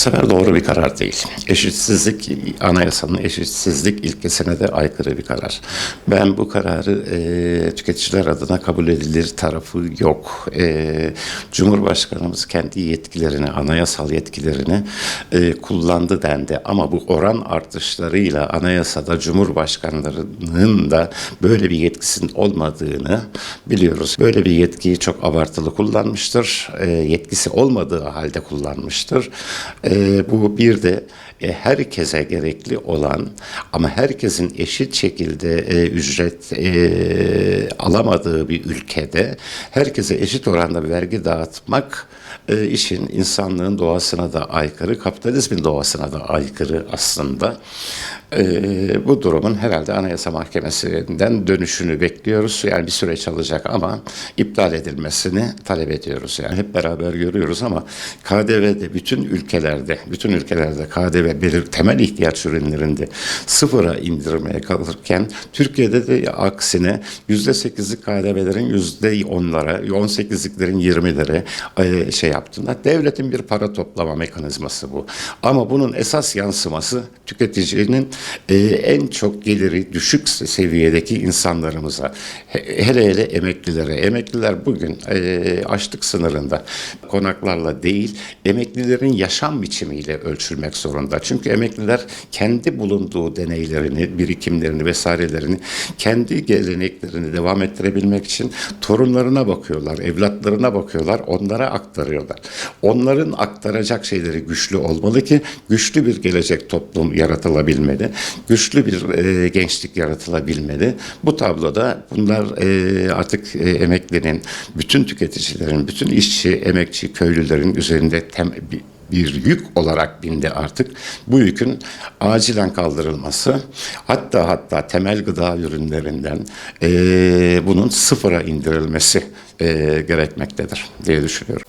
sefer doğru bir karar değil. Eşitsizlik, anayasanın eşitsizlik ilkesine de aykırı bir karar. Ben bu kararı tüketiciler adına kabul edilir tarafı yok. Cumhurbaşkanımız kendi yetkilerini, anayasal yetkilerini kullandı dendi. Ama bu oran artışlarıyla anayasada Cumhurbaşkanlarının da böyle bir yetkisinin olmadığını biliyoruz. Böyle bir yetkiyi çok abartılı kullanmıştır. Yetkisi olmadığı halde kullanmıştır. Bu bir de herkese gerekli olan ama herkesin eşit şekilde ücret alamadığı bir ülkede herkese eşit oranda bir vergi dağıtmak işin insanlığın doğasına da aykırı, kapitalizmin doğasına da aykırı aslında. Bu durumun herhalde Anayasa Mahkemesi'nden dönüşünü bekliyoruz. Yani bir süreç alacak ama iptal edilmesini talep ediyoruz. Yani hep beraber görüyoruz ama KDV'de bütün ülkelerde KDV temel ihtiyaç ürünlerinde sıfıra indirmeye kalırken Türkiye'de de aksine %8'lik KDV'lerin %10'lara, 18'liklerin 20'lere yaptığında devletin bir para toplama mekanizması bu. Ama bunun esas yansıması tüketicinin en çok geliri düşük seviyedeki insanlarımıza, hele hele emeklilere. Emekliler bugün açlık sınırında, konaklarla değil, emeklilerin yaşam biçimiyle ölçülmek zorunda. Çünkü emekliler kendi bulunduğu deneylerini, birikimlerini vesairelerini, kendi geleneklerini devam ettirebilmek için torunlarına bakıyorlar, evlatlarına bakıyorlar, onlara aktarıyorlar. Onların aktaracak şeyleri güçlü olmalı ki güçlü bir gelecek toplum yaratılabilmeli, güçlü bir gençlik yaratılabilmeli. Bu tabloda bunlar artık emeklinin, bütün tüketicilerin, bütün işçi, emekçi, köylülerin üzerinde bir yük olarak bindi artık. Bu yükün acilen kaldırılması, hatta temel gıda ürünlerinden bunun sıfıra indirilmesi gerekmektedir diye düşünüyorum.